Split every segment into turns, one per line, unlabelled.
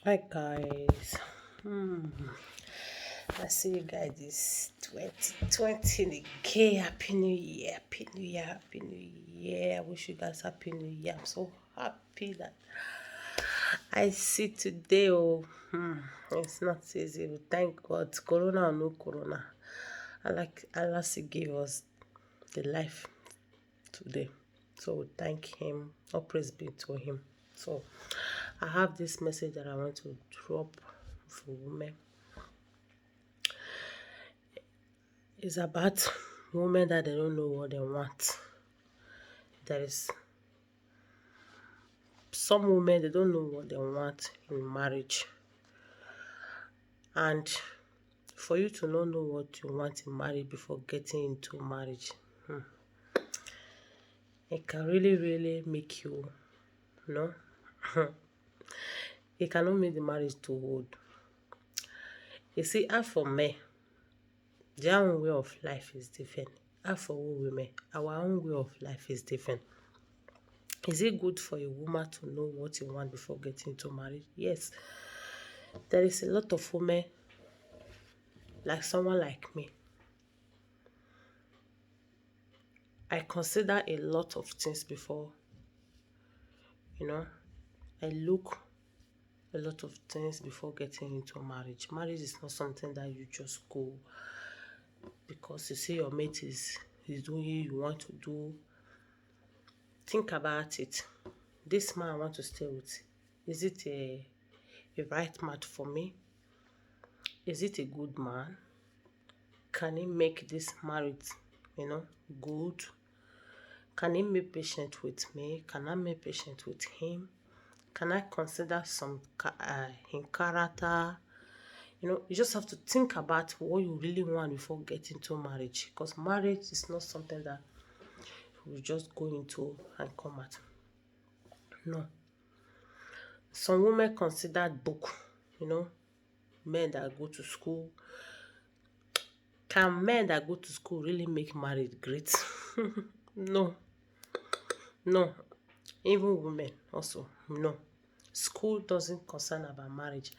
Hi guys. I see you guys this 2020 again. Happy New Year. Happy New Year. Happy New Year. I wish you guys Happy New Year. I'm so happy that I see today. It's not easy. We thank God. Corona or no corona. I like Allah gave us the life today. So we thank him. All praise be to him. So I have this message that I want to drop for women. It's about women that they don't know what they want. There is some women they don't know what they want in marriage. And for you to not know what you want in marriage before getting into marriage, it can really make you know, it cannot make the marriage too old. You see, as for men, their own way of life is different. As for women, our own way of life is different. Is it good for a woman to know what you want before getting into marriage? Yes. There is a lot of women, like someone like me. I consider a lot of things before, you know, I look a lot of things before getting into marriage. Marriage is not something that you just go because you see your mate is doing you want to do. Think about it. This man I want to stay with, is it a right match for me? Is it a good man? Can he make this marriage, good? Can he be patient with me? Can I be patient with him? Can I consider some in character? You just have to think about what you really want before getting into marriage. Because marriage is not something that you just go into and come out. No. Some women consider book, men that go to school. Can men that go to school really make marriage great? No. No. Even women also, no. School doesn't concern about marriage.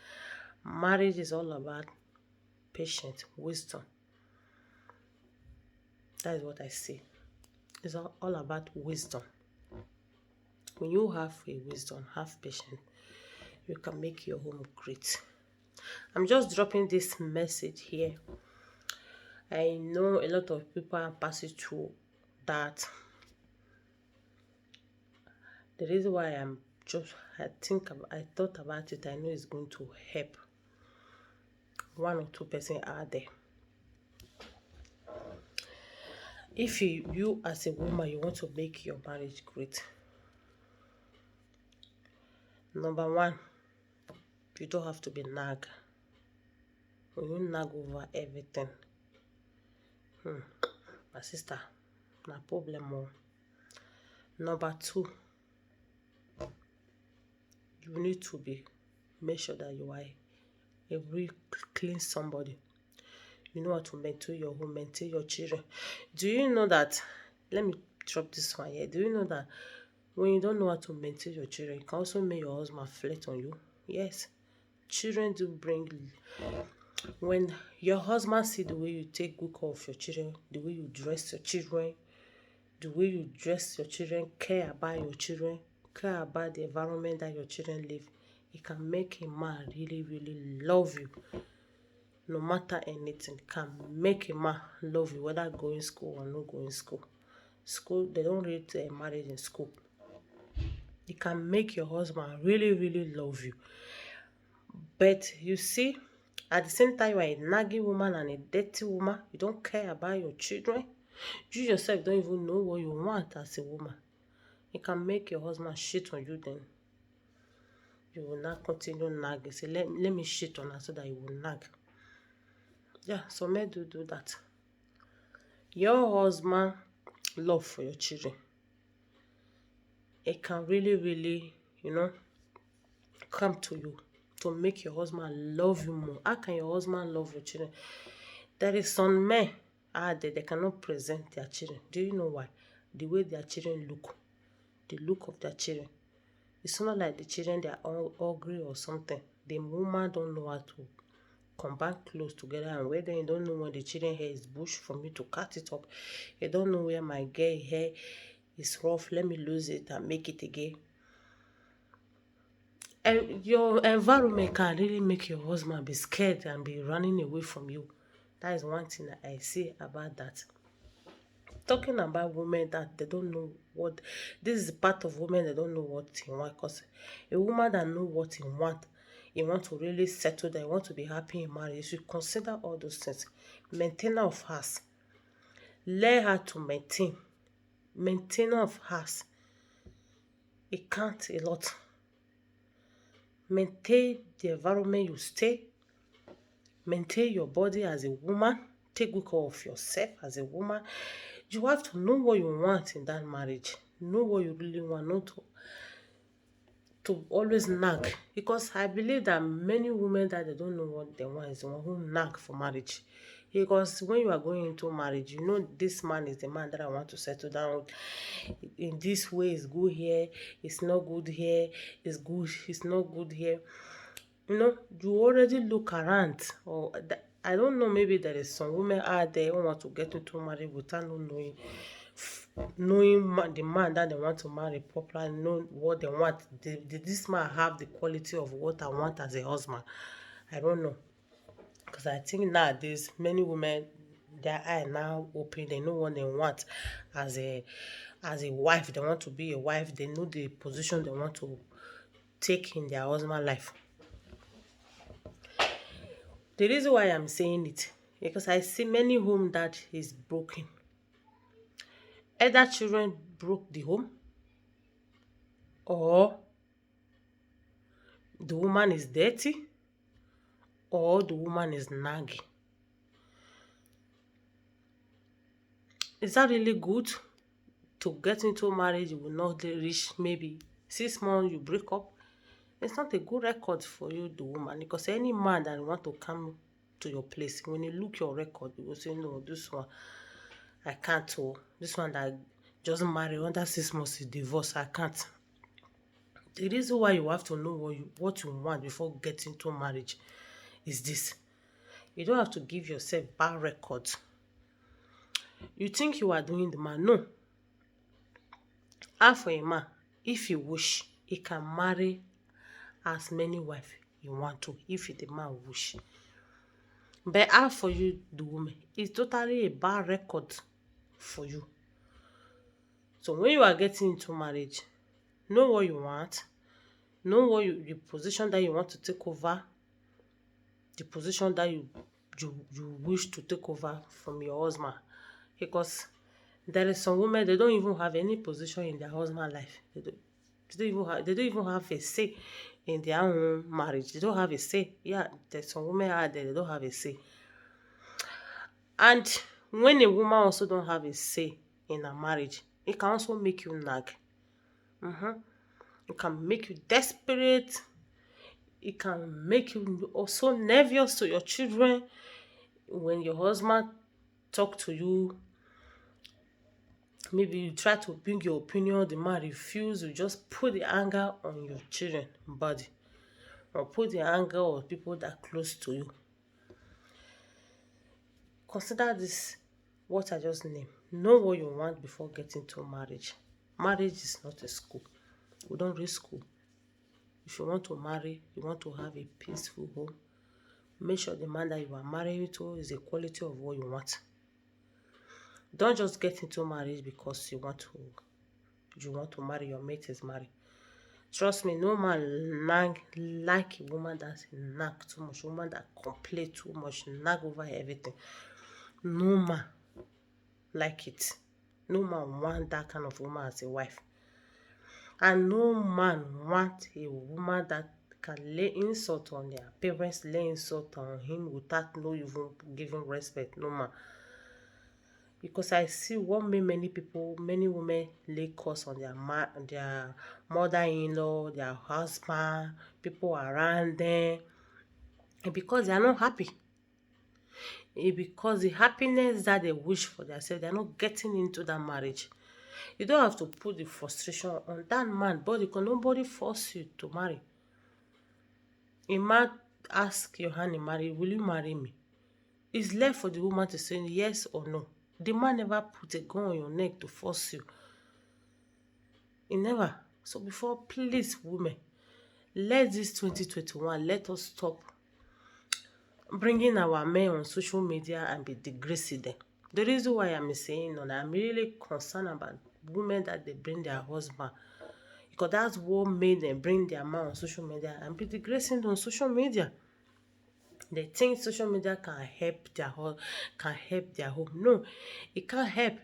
Marriage is all about patience, wisdom. That is what I see. It's all about wisdom. When you have a wisdom, have patience, you can make your home great. I'm just dropping this message here. I know a lot of people are passing through that. The reason why I thought about it, I know it's going to help one or two person out there. If you as a woman, you want to make your marriage great, number one, you don't have to be nag. When you nag over everything, my sister, no problem. Number two, you need to make sure that you are a real clean somebody. You know how to maintain your home, maintain your children. Do you know that? Let me drop this one here. Do you know that when you don't know how to maintain your children, you can also make your husband flirt on you? Yes. Children do bring. When your husband see the way you take good care of your children, the way you dress your children, the way you dress your children, care about your children, care about the environment that your children live, it can make a man really love you. No matter anything, can make a man love you, whether going school or not going school. School, they don't read marriage in school. It can make your husband really love you. But you see, at the same time, you are a nagging woman and a dirty woman. You don't care about your children. You yourself don't even know what you want as a woman. It can make your husband shit on you then. You will not continue nagging. Say, let me shit on her so that you will nag. Yeah, some men do that. Your husband love for your children, it can really, come to you to make your husband love you more. How can your husband love your children? There is some men out there, they cannot present their children. Do you know why? The way their children look, the look of their children. It's not like the children, they are all ugly or something. the woman don't know how to combine clothes together, and where then you don't know when the children hair is bush for me to cut it up. You don't know where my girl hair is rough, let me lose it and make it again. And your environment can really make your husband be scared and be running away from you. That is one thing that I say about that. Talking about women that they don't know what, this is part of women that don't know what they want. Because a woman that know what he want to really settle down, he want to be happy in marriage, you should consider all those things. Maintainer of house, learn how to maintain. Maintainer of house, it can't a lot. Maintain the environment you stay. Maintain your body as a woman. Take good care of yourself as a woman. You have to know what you want in that marriage. Know what you really want, not to always nag. Because I believe that many women that they don't know what they want is the one who nag for marriage. Because when you are going into marriage, you know this man is the man that I want to settle down with. In this way, it's good here, it's not good here, it's good, it's not good here. You know, you already look around, or I don't know, maybe there is some women out there who want to get into marriage without not knowing the man that they want to marry properly, know what they want. Did this man have the quality of what I want as a husband? I don't know. Because I think nowadays many women, their eye now open, they know what they want as a wife. They want to be a wife, they know the position they want to take in their husband life. The reason why I'm saying it, because I see many home that is broken. Either children broke the home, or the woman is dirty, or the woman is nagging. Is that really good? To get into marriage, you will not reach maybe 6 months, you break up. It's not a good record for you, the woman, because any man that want to come to your place, when you look your record, you will say, no, this one, I can't. Oh, this one that just married under 6 months is divorce, I can't. The reason why you have to know what you want before getting into marriage is this. You don't have to give yourself bad records. You think you are doing the man. No. As for a man, if he wish, he can marry as many wives you want to, if the man wish. But as for you, the woman, it's totally a bad record for you. So when you are getting into marriage, know what you want, know what the position that you want to take over, the position that you wish to take over from your husband. Because there is some women, they don't even have any position in their husband life. They don't even have a say in their own marriage. They don't have a say. Yeah, there's some women out there, they don't have a say. And when a woman also don't have a say in a marriage, it can also make you nag. It can make you desperate. It can make you also nervous to your children. When your husband talk to you, maybe you try to bring your opinion, the man refuse, you just put the anger on your children body, or put the anger on people that are close to you. Consider this, what I just named. Know what you want before getting to marriage. Marriage is not a school. We don't read school. If you want to marry, you want to have a peaceful home, make sure the man that you are married to is the quality of what you want. Don't just get into marriage because you want to marry, your mate is married. Trust me, no man like a woman that nag too much, a woman that complain too much, nag over everything. No man like it. No man want that kind of woman as a wife. And no man want a woman that can lay insult on their parents, lay insult on him without no even giving respect. No man. Because I see what many women lay curse on their mother-in-law, their husband, people around them, and because they are not happy. Because the happiness that they wish for themselves, they are not getting into that marriage. You don't have to put the frustration on that man, but because nobody force you to marry. A man ask your hand in marriage, will you marry me? It's left for the woman to say yes or no. The man never put a gun on your neck to force you. He never. So before, please, women, let this 2021, let us stop bringing our men on social media and be disgracing them. The reason why I'm saying no, I'm really concerned about women that they bring their husband, because that's what made them bring their man on social media and be disgracing on social media. They think social media can help their home. No, it can't help.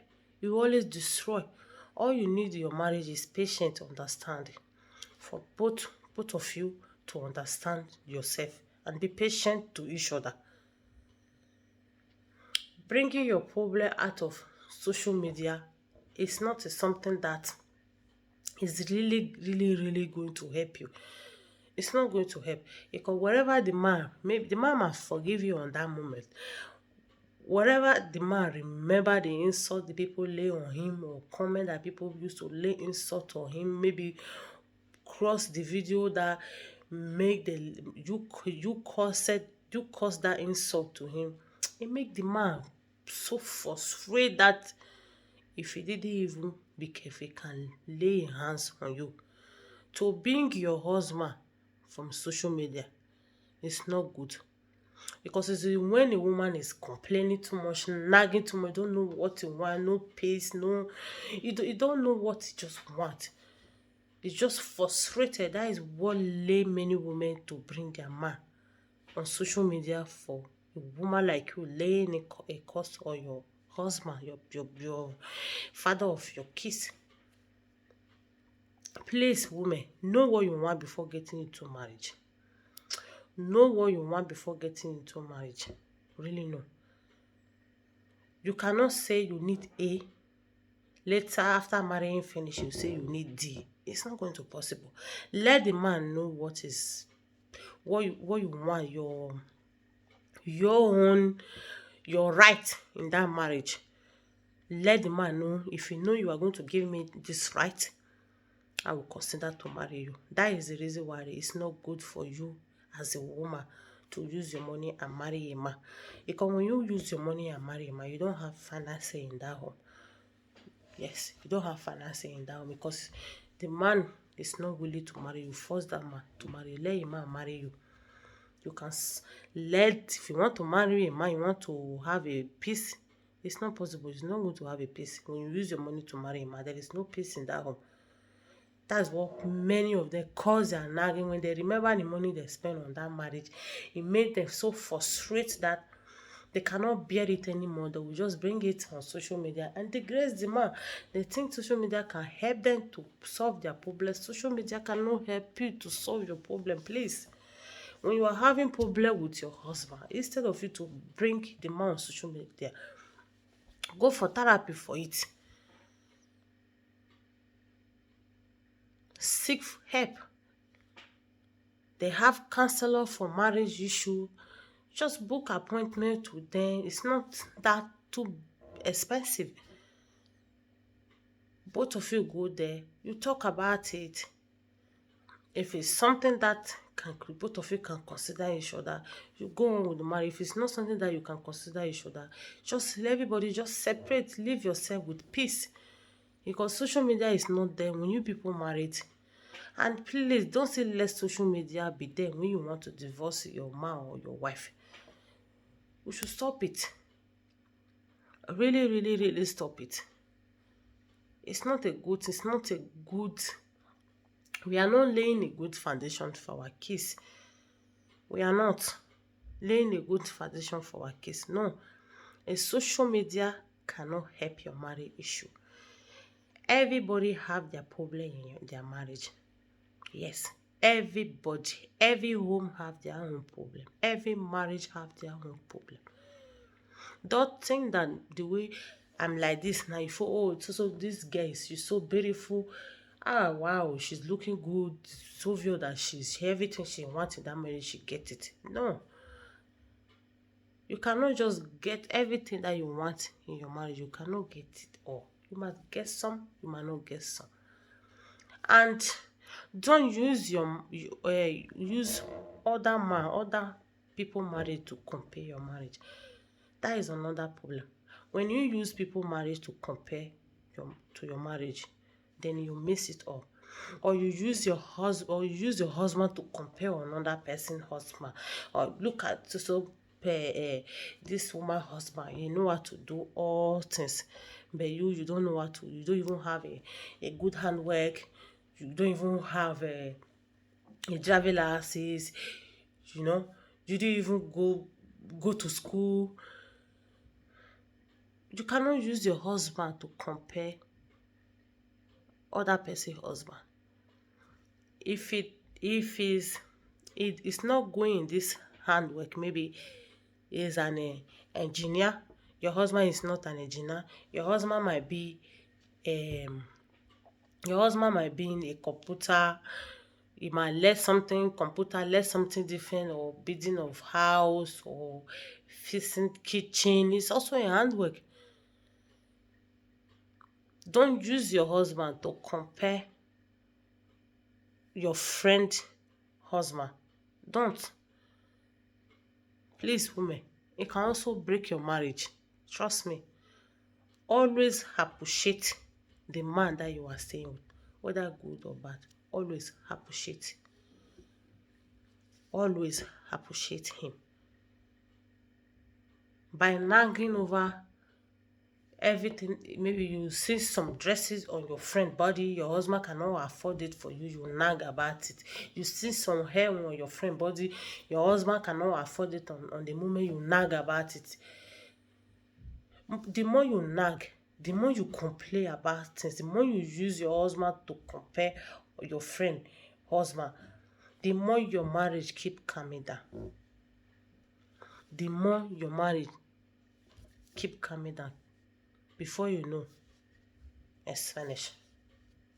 You always destroy. All you need in your marriage is patient understanding for both of you to understand yourself and be patient to each other. Bringing your problem out of social media is not something that is really going to help you. It's not going to help, because wherever the man, maybe the man must forgive you on that moment. Whatever the man remember the insult the people lay on him, or comment that people used to lay insult on him, maybe cross the video that make the you cause that insult to him. It make the man so frustrated that if he didn't even be careful, he can lay hands on you. To bring your husband from social media is not good, because it's when a woman is complaining too much, nagging too much, don't know what you want, no pace, no, you don't know what you just want. It's just frustrated. That is what lay many women to bring their man on social media for. A woman like you laying a curse on your husband, your father of your kids. Please, women, know what you want before getting into marriage. Know what you want before getting into marriage. Really know. You cannot say you need A, later after marrying finish you say you need D. It's not going to be possible. Let the man know what you want, your own, your right in that marriage. Let the man know, if you know you are going to give me this right, I will consider to marry you. That is the reason why it's not good for you as a woman to use your money and marry a man. Because when you use your money and marry a man, you don't have financing in that home. Yes, you don't have financing in that home, because the man is not willing to marry you. Force that man to marry you. Let a man marry you. You can if you want to marry a man, you want to have a peace. It's not possible. It's not going to have a peace. When you use your money to marry a man, there is no peace in that home. That's what many of them cause their nagging. When they remember the money they spend on that marriage, it made them so frustrated that they cannot bear it anymore. They will just bring it on social media and degrade the man. They think social media can help them to solve their problems. Social media cannot help you to solve your problem, please. When you are having problem with your husband, instead of you to bring the man on social media, go for therapy for it. Seek help. They have counselor for marriage issue. Just book appointment with them. It's not that too expensive. Both of you go there. You talk about it. If it's something that both of you can consider each other, you go on with the marriage. If it's not something that you can consider each other, just let everybody just separate. Leave yourself with peace. Because social media is not there when you people married. And please don't say let social media be there when you want to divorce your man or your wife. We should stop it. Really stop it. It's not a good, we are not laying a good foundation for our kids. We are not laying a good foundation for our kids. No. A social media cannot help your marriage issue. Everybody have their problem in their marriage. Yes, everybody, every home have their own problem. Every marriage have their own problem. Don't think that the way I'm like this now, you feel, oh, so this girl she's so beautiful. Ah, wow, she's looking good. It's so obvious that she's everything she wants in that marriage, she get it. No. You cannot just get everything that you want in your marriage. You cannot get it all. You must get some, you might not get some. And Don't use use other people marriage to compare your marriage. That is another problem. When you use people marriage to compare your marriage, then you miss it all. Or you use your husband, to compare another person husband. Or look at this woman husband. You know how to do all things, but you don't know how to. You don't even have a good handwork. You don't even have a driving license. You know, you didn't even go to school. You cannot use your husband to compare other person's husband. If it's not going in this handwork, maybe is an engineer, your husband is not an engineer, your husband might be um in a computer. He might learn something computer, learn something different, or building of house, or fixing kitchen. It's also a handwork. Don't use your husband to compare your friend husband. Don't. Please, women, it can also break your marriage. Trust me. Always appreciate the man that you are staying with, whether good or bad. Always appreciate. Always appreciate him. By nagging over everything, maybe you see some dresses on your friend body, your husband cannot afford it for you, you nag about it. You see some hair on your friend body, your husband cannot afford it, on the moment you nag about it. The more you nag, the more you complain about things, the more you use your husband to compare your friend husband, the more your marriage keep coming down. The more your marriage keep coming down. Before you know, it's finished.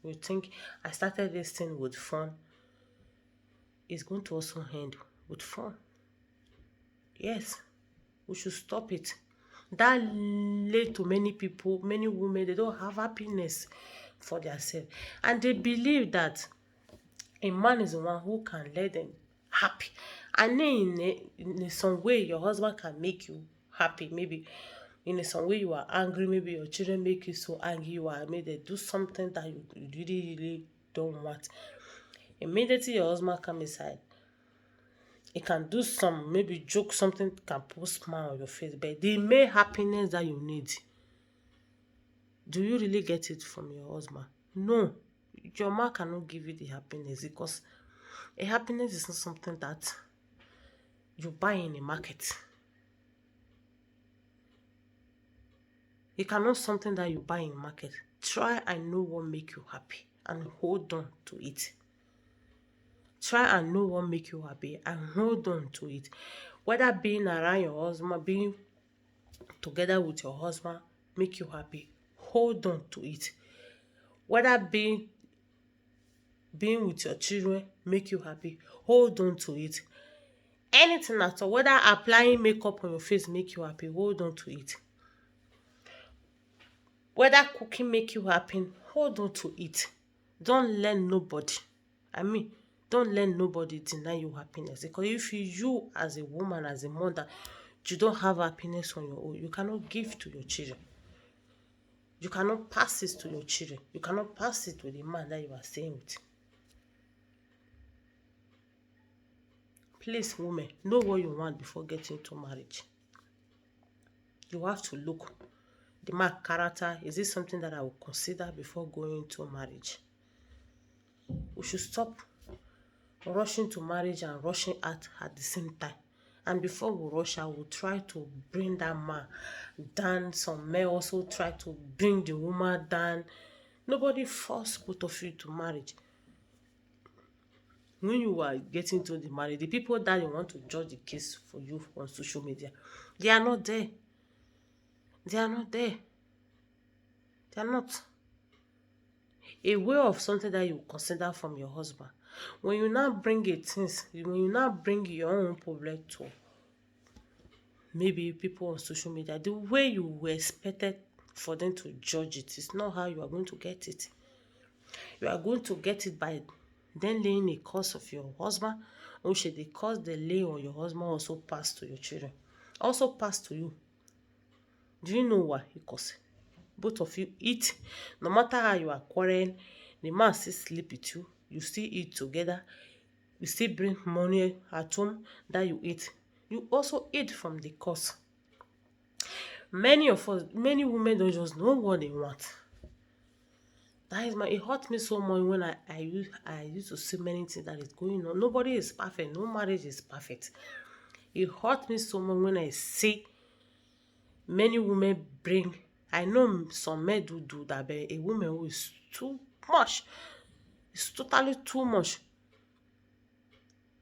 You think I started this thing with fun, it's going to also end with fun. Yes, we should stop it. That led to many people, many women, they don't have happiness for themselves. And they believe that a man is the one who can let them happy. And then in some way, your husband can make you happy. Maybe in some way you are angry, maybe your children make you so angry, you are made they do something that you really, really don't want. Immediately your husband come inside, he can do some, maybe joke, something can put smile on your face, but the main happiness that you need, do you really get it from your husband? No. Your man cannot give you the happiness, because a happiness is not something that you buy in a market. It cannot something that you buy in market. Try and know what make you happy and hold on to it. Try and know what make you happy and hold on to it. Whether being around your husband, being together with your husband make you happy, hold on to it. Whether being with your children make you happy, hold on to it. Anything at all, whether applying makeup on your face make you happy, hold on to it. Whether cooking make you happy, hold on to it. Don't let nobody, don't let nobody deny you happiness. Because if you as a woman, as a mother, you don't have happiness on your own, you cannot give to your children. You cannot pass it to your children. You cannot pass it to the man that you are staying with. Please, women, know what you want before getting into marriage. You have to look. The man character, is this something that I will consider before going into marriage? We should stop rushing to marriage and rushing out at the same time. And before we rush out, we'll try to bring that man down. Some men also try to bring the woman down. Nobody force both of you to marriage. When you are getting to the marriage, the people that you want to judge the case for you on social media, they are not there. They are not there. They are not. A way of something that you consider from your husband. When you now bring when you now bring your own problem to maybe people on social media, the way you were expected for them to judge it is not how you are going to get it. You are going to get it by then laying a curse of your husband, or should the curse they lay on your husband also pass to your children? Also pass to you. Do you know why? Because both of you eat. No matter how you are quarreling, the man still sleep with you. You still eat together. You still bring money at home that you eat. You also eat from the curse. Many of us, many women don't just know what they want. That is it hurt me so much when I used to see many things that is going on. Nobody is perfect. No marriage is perfect. It hurt me so much when I see many women bring. I know some men do that, but a woman who is too much. It's totally too much.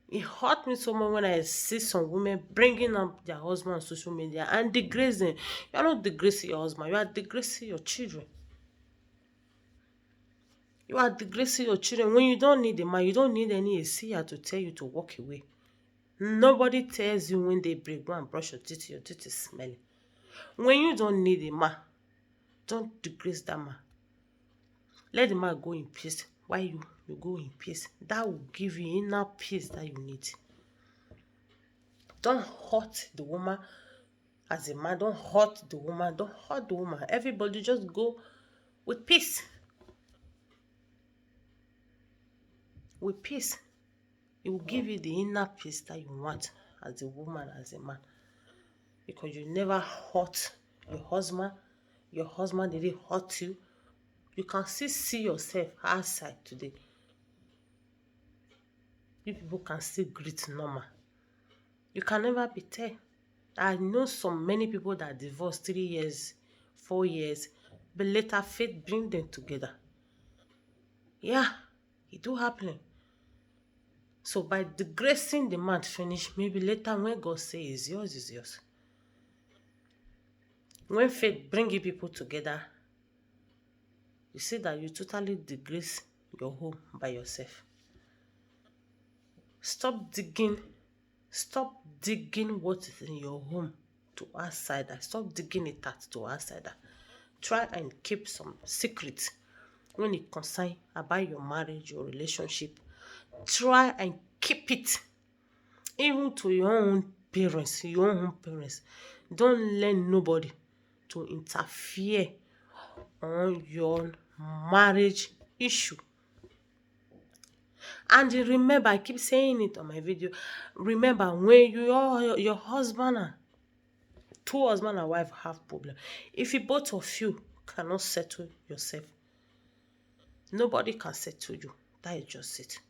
It hurt me so much when I see some women bringing up their husband on social media and degrading. You are not degrading your husband, you are degrading your children. You are degrading your children. When you don't need a man, you don't need any ACR to tell you to walk away. Nobody tells you when they break, go and brush your teeth is smelling. When you don't need a man, don't degrade that man. Let the man go in peace while you go in peace. That will give you inner peace that you need. Don't hurt the woman as a man. Don't hurt the woman. Don't hurt the woman. Everybody just go with peace. With peace. It will give you the inner peace that you want as a woman, as a man. Because you never hurt your husband. Your husband didn't hurt you. You can still see yourself outside today. You people can still greet normal. You can never be there. I know many people that divorced 3 years, 4 years, but later faith bring them together. Yeah, it do happen. So by disgracing the man finish, maybe later when God say is yours, is yours. When faith bring you people together, you see that you totally disgrace your home by yourself. Stop digging what is in your home to outsider. Stop digging it out to outsider. Try and keep some secrets when it concerns about your marriage, your relationship. Try and keep it. Even to your own parents, Don't let nobody to interfere on your marriage issue. And remember, I keep saying it on my video. Remember, when your husband and two husband and wife have problem, if you both of you cannot settle yourself, nobody can settle you. That is just it.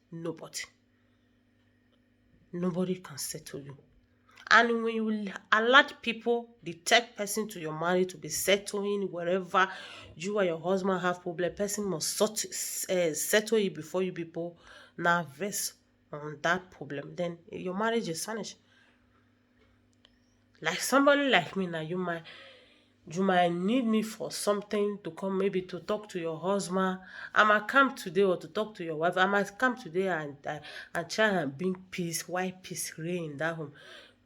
Nobody can settle you. And when you alert people, the third person to your marriage to be settling wherever you and your husband have problem, person must settle you before you people now verse on that problem. Then your marriage is finished. Like somebody like me now, you might need me for something to come, maybe to talk to your husband. I might come today, or to talk to your wife. I might come today and try and bring peace, why peace reign in that home.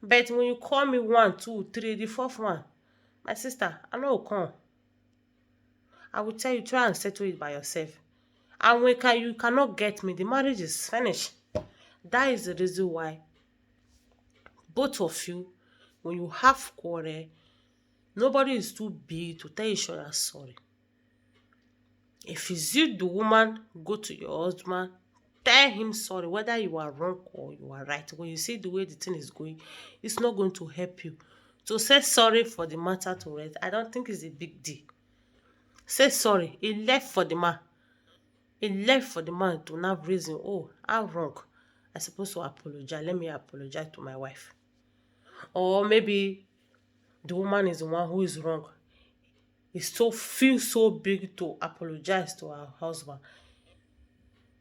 But when you call me 1, 2, 3, the fourth one, my sister, I know will come. I will tell you, try and settle it by yourself. And when you cannot get me, the marriage is finished. That is the reason why both of you, when you have quarrel, nobody is too big to tell each other sorry. If it's you, the woman, go to your husband, tell him sorry, whether you are wrong or you are right. When you see the way the thing is going, it's not going to help you. To say sorry for the matter to rest, I don't think it's a big deal. Say sorry. It left for the man. It left for the man to now reason, oh, I'm wrong. I'm supposed to apologize. Let me apologize to my wife. Or maybe the woman is the one who is wrong. It feels so big to apologize to her husband.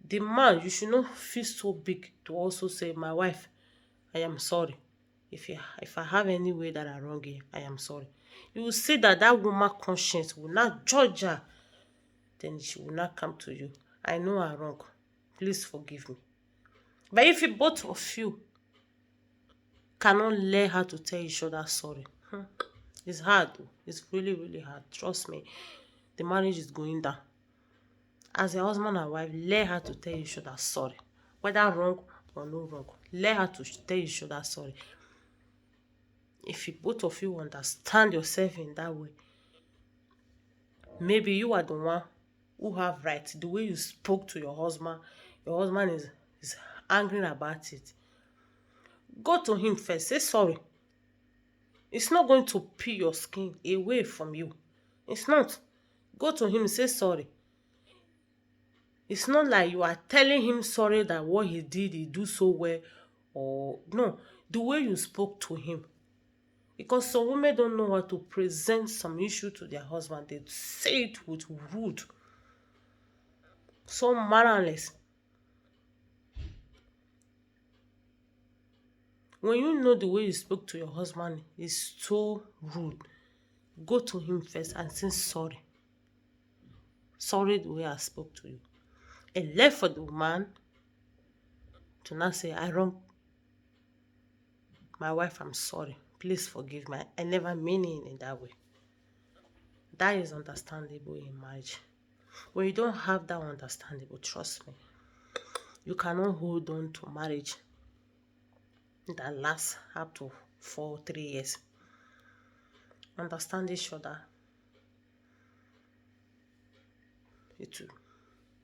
The man, you should not feel so big to also say, my wife, I am sorry. If I have any way that I wrong you, I am sorry. You will see that woman conscience will not judge her. Then she will not come to you. I know I'm wrong. Please forgive me. But if you both of you cannot learn how to tell each other sorry, it's hard. It's really, really hard. Trust me. The marriage is going down. As a husband and wife, learn how to tell each other sorry. whether wrong or no wrong. Learn how to tell each other sorry. If you both of you understand yourself in that way, maybe you are the one who have right. The way you spoke to your husband is angry about it. Go to him first, say sorry. It's not going to peel your skin away from you. It's not. Go to him, say sorry. It's not like you are telling him sorry that what he did, he do so well, or no. The way you spoke to him. Because some women don't know how to present some issue to their husband. They say it with rude, so mannerless. When you know the way you spoke to your husband is so rude, go to him first and say sorry. Sorry the way I spoke to you. And left for the man to not say, I wrong my wife, I'm sorry. Please forgive me. I never mean it in that way. That is understandable in marriage. When you don't have that understandable, trust me, you cannot hold on to marriage that lasts up to 3 years. Understand each other. It will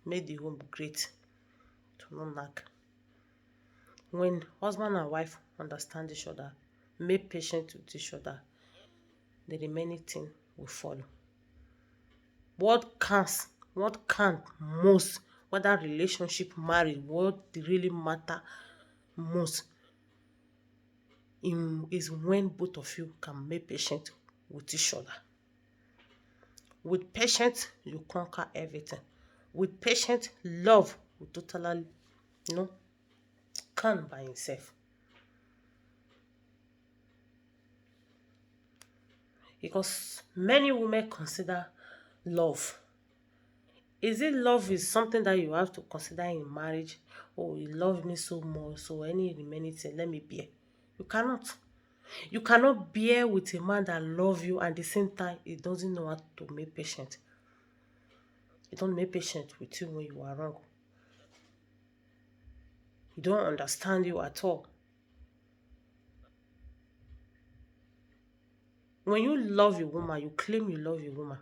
make the home great to not lack. When husband and wife understand each other, make patient with each other, the remaining thing will follow. What counts, what count most, whether relationship, marriage, what really matter most is when both of you can make patient with each other. With patience, you conquer everything. With patience, love will totally, come by itself. Because many women consider love. Is it love is something that you have to consider in marriage? Oh, you love me so much, so any remaining thing, let me bear. You cannot. You cannot bear with a man that love you and at the same time he doesn't know how to make patient. He don't make patient with you when you are wrong. He don't understand you at all. When you love a woman, you claim you love a woman.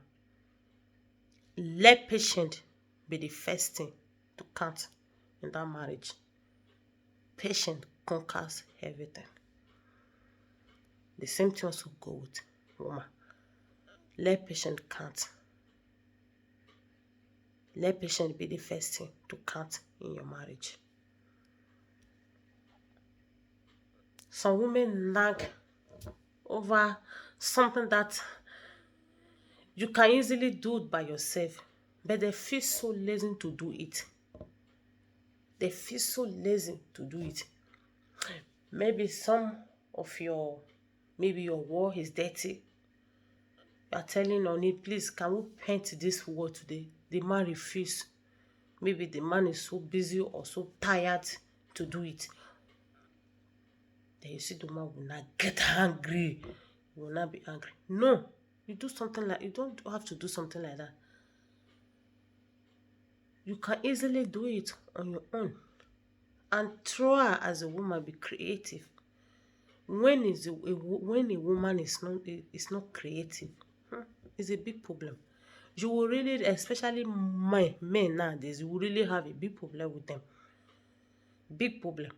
Let patience be the first thing to count in that marriage. Patience conquers everything. The same thing also go with woman. Let patience count. Let patience be the first thing to count in your marriage. Some women nag over something that you can easily do it by yourself, but they feel so lazy to do it. They feel so lazy to do it. Maybe maybe your wall is dirty. You are telling on it, please, can we paint this wall today? The man refuses. Maybe the man is so busy or so tired to do it. Then you see the man will not get angry. You will not be angry. No, you don't have to do something like that. You can easily do it on your own. And try as a woman, be creative. When a woman is not creative, it's a big problem. You will really, especially men nowadays, you will really have a big problem with them. Big problem.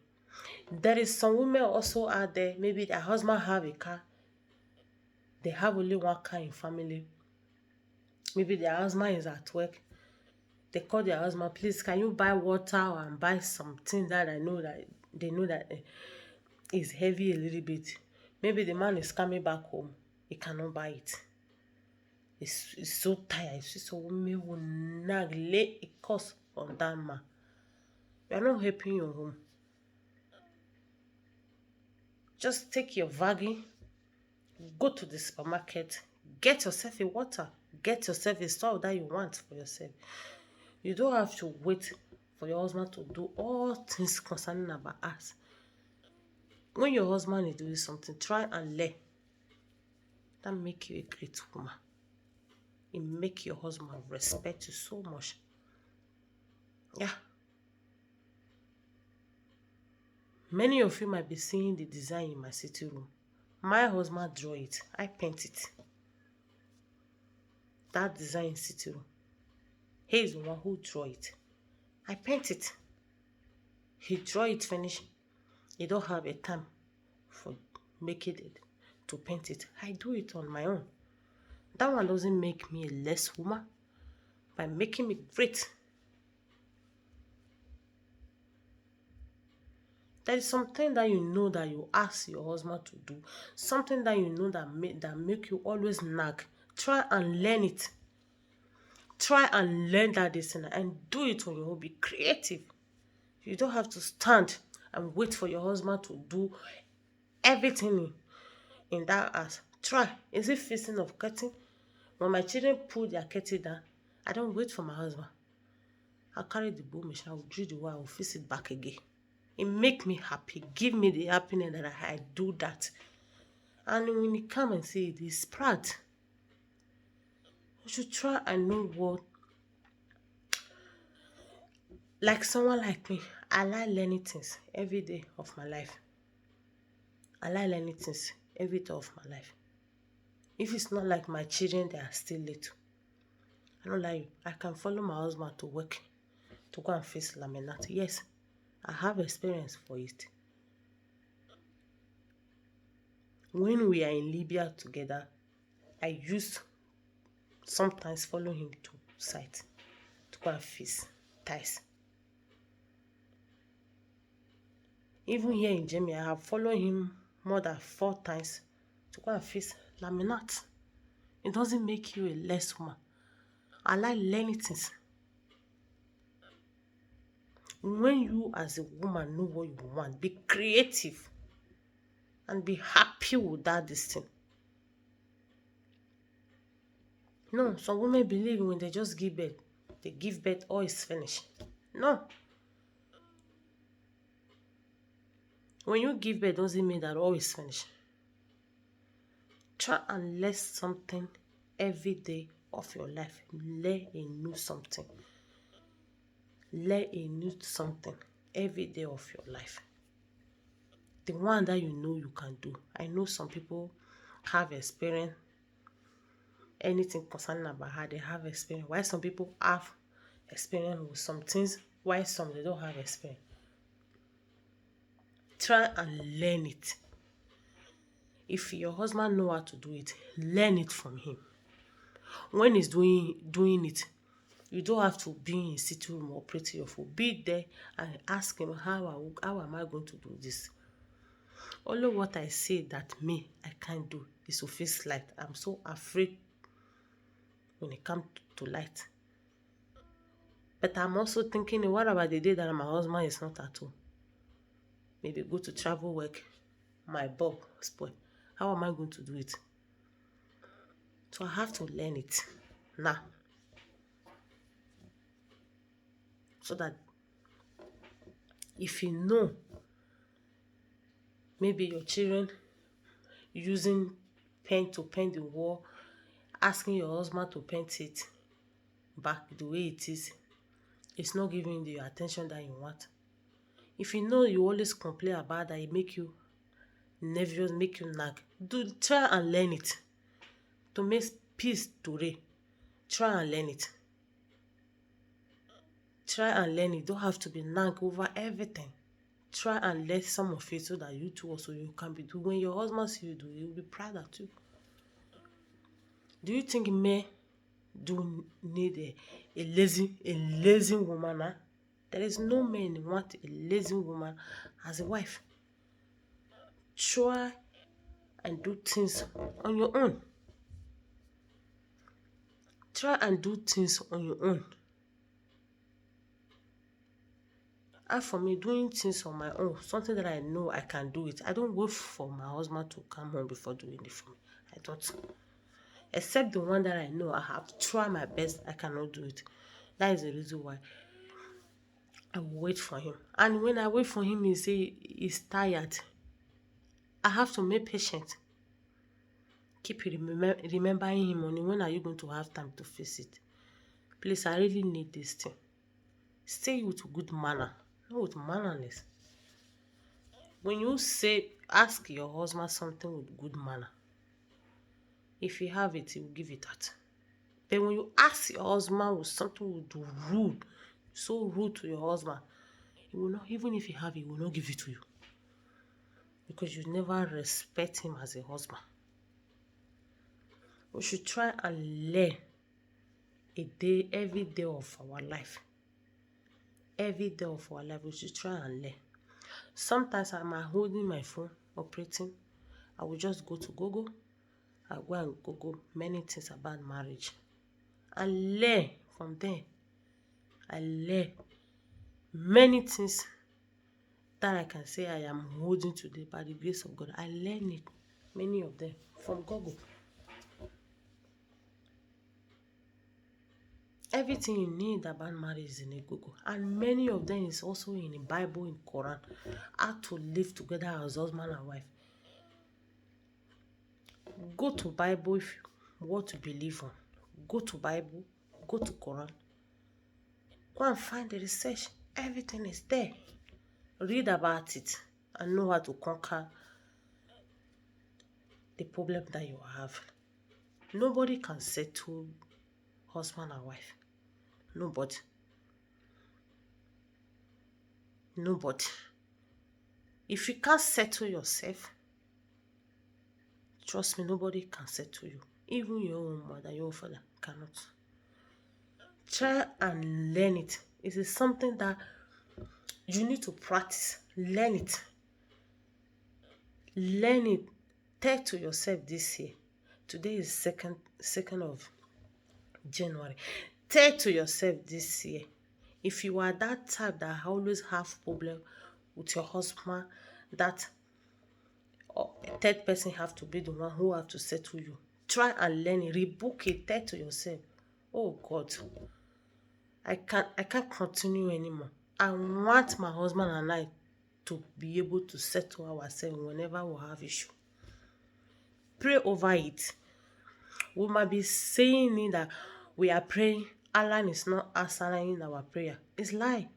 There is some women also out there, maybe their husband have a car. They have only one car in family. Maybe their husband is at work. They call their husband, please, can you buy water and buy something that they know that is heavy a little bit. Maybe the man is coming back home. He cannot buy it. He's so tired. So women will not lay a curse on that man. You are not helping your home. Just take your wagon, go to the supermarket, get yourself a water, get yourself a stuff that you want for yourself. You don't have to wait for your husband to do all things concerning about us. When your husband is doing something, try and learn. That make you a great woman. It make your husband respect you so much. Yeah. Many of you might be seeing the design in my sitting room. My husband draw it. I paint it. That design in sitting room. He is the one who draw it. I paint it. He draw it finish. He don't have a time for making it to paint it. I do it on my own. That one doesn't make me a less woman by making me great. There is something that you know that you ask your husband to do, something that you know that make you always nag. Try and learn it. Try and learn that lesson and do it on your own. Be creative. You don't have to stand and wait for your husband to do everything in that house. Try. Is it fixing of curtain? When my children pull their curtain down, I don't wait for my husband. I'll carry the boom machine, I will drill the wire, I will fix it back again. It make me happy. Give me the happiness that I do that. And when he come and say it, he's proud. You should try and know what. Like someone like me, I like learning things every day of my life. I like learning things every day of my life. If it's not like my children, they are still little. I don't like you. I can follow my husband to work, to go and face laminate. Yes, I have experience for it. When we are in Libya together, I used sometimes follow him to site to go and fix ties. Even here in Germany, I have followed him more than 4 times to go and fix laminate. It doesn't make you a less woman. I like learning things. When you as a woman know what you want, be creative and be happy with that this thing. No, some women believe when they just give birth, they give birth, all is finished. No. When you give birth, doesn't mean that all is finished. Try and learn something every day of your life. Learn a new something. Learn a new something every day of your life. The one that you know you can do. I know some people have experience. Anything concerning about how they have experience. Why some people have experience with some things, why some they don't have experience. Try and learn it. If your husband know how to do it, learn it from him. When he's doing it, you don't have to be in sitting room or operating your phone. Be there and ask him how am I going to do this. Only what I say that I can't do is to face light. I'm so afraid when it comes to light. But I'm also thinking, what about the day that my husband is not at home? Maybe go to travel work, my bulb spoil. How am I going to do it? So I have to learn it now. So that if you know, maybe your children using pen to paint the wall, asking your husband to paint it back the way it is, it's not giving you the attention that you want. If you know you always complain about that, it make you nervous, make you nag. Try and learn it. To make peace today, try and learn it. Try and learn it. Don't have to be nag over everything. Try and learn some of it so that you too also you can be doing. When your husband sees you do, he will be proud of you. Do you think men do need a lazy woman? Huh? There is no man want a lazy woman as a wife. Try and do things on your own. Try and do things on your own. And for me, doing things on my own, something that I know I can do it. I don't wait for my husband to come home before doing it for me. I don't. Except the one that I know I have to try my best, I cannot do it. That is the reason why I will wait for him. And when I wait for him, he say he's tired. I have to be patient. Keep remembering him only. When are you going to have time to face it? Please, I really need this thing. Stay with good manner, not with mannerless. when you say ask your husband something with good manner, if you have it, he will give it out. But when you ask your husband with something with rude, so rude to your husband, he will not, even if you have it, he will not give it to you. Because you never respect him as a husband. We should try and learn a day, every day of our life. Every day of our life, we should try and learn. Sometimes I'm holding my phone, operating. I will just go to Google. I go and Google many things about marriage. And learn from there. I learn many things that I can say I am holding today by the grace of God. I learn it, many of them, from Google. Everything you need about marriage is in a Google. And many of them is also in the Bible, in Quran. How to live together as husband and wife. Go to Bible if you want to believe on. Go to Bible, go to Quran. Go and find the research. Everything is there. Read about it and know how to conquer the problem that you have. Nobody can settle husband and wife. Nobody. Nobody. If you can't settle yourself, trust me, nobody can settle you. Even your own mother, your own father cannot. Try and learn it. It is something that you need to practice. Learn it. Learn it. Tell to yourself this year. Today is second of January. Tell to yourself this year. If you are that type that always have problem with your husband, that a third person have to be the one who have to settle you. Try and learn it. Rebook it. Tell to yourself, oh God, I can't continue anymore. I want my husband and I to be able to settle ourselves whenever we have issue. Pray over it. We might be saying it that we are praying, Allah is not answering our prayer. It's lie.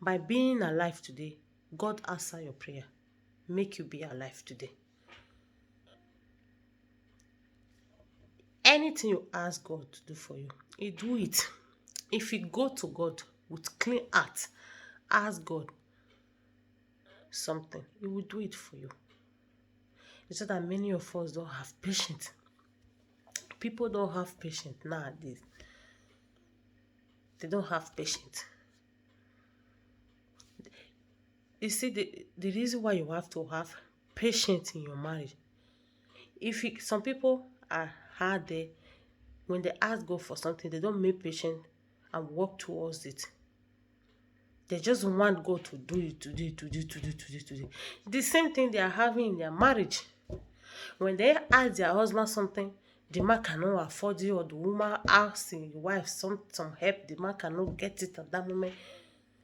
By being alive today, God answer your prayer. Make you be alive today. Anything you ask God to do for you, He do it. If you go to God with clean heart, ask God something, He will do it for you. It's just that many of us don't have patience. People don't have patience nowadays. They don't have patience. You see, the reason why you have to have patience in your marriage, some people are hard there, when they ask God for something, they don't make patience and work towards it. They just want God to do it, to do it, to do it, to do it, to do it, to do it. The same thing they are having in their marriage. When they ask their husband something, the man cannot afford it, or the woman asks the wife some help, the man cannot get it at that moment.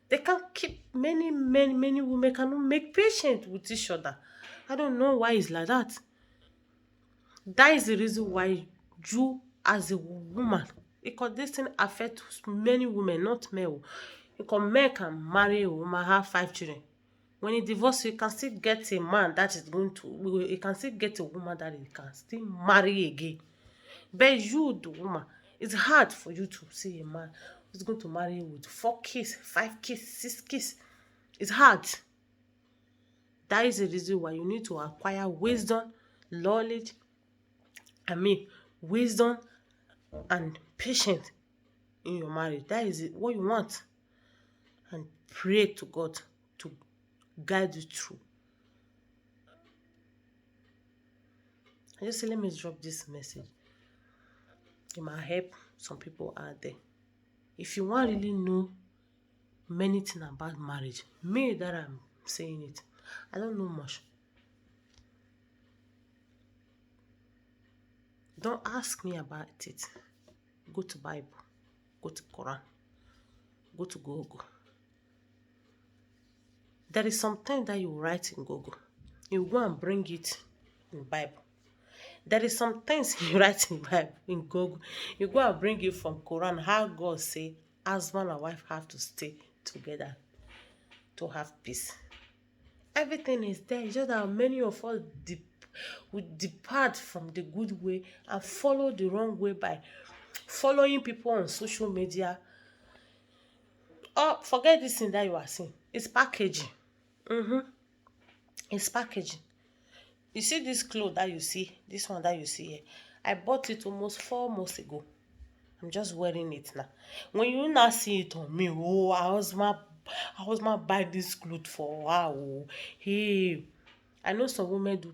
They can keep many women cannot make patience with each other. I don't know why it's like that. That is the reason why you as a woman, because this thing affects many women, not men. Because men can marry a woman, have 5 children. When he divorces, you can still get a man that is going to, you can still get a woman that he can still marry again. But you, the woman, it's hard for you to see a man who's going to marry you with 4 kids, 5 kids, 6 kids. It's hard. That is the reason why you need to acquire wisdom, knowledge, wisdom and patience in your marriage. That is it, what you want. And pray to God to guide you through. I just say, let me drop this message. It might help some people out there. If you want to really know many things about marriage, me that I'm saying it, I don't know much. Don't ask me about it. Go to Bible, go to Quran, go to Google. There is something that you write in Google. You go and bring it in Bible. There is some things you write in Bible, in Google. You go and bring it from Quran, how God say husband and wife have to stay together to have peace. Everything is there. It's just that many of us we depart from the good way and follow the wrong way by following people on social media. Oh, forget this thing that you are seeing. It's packaging. It's packaging. You see this clothes that you see, this one that you see here. I bought it almost 4 months ago. I'm just wearing it now. When you now see it on me, oh, I was my buy this clothes for wow. Hey, I know some women do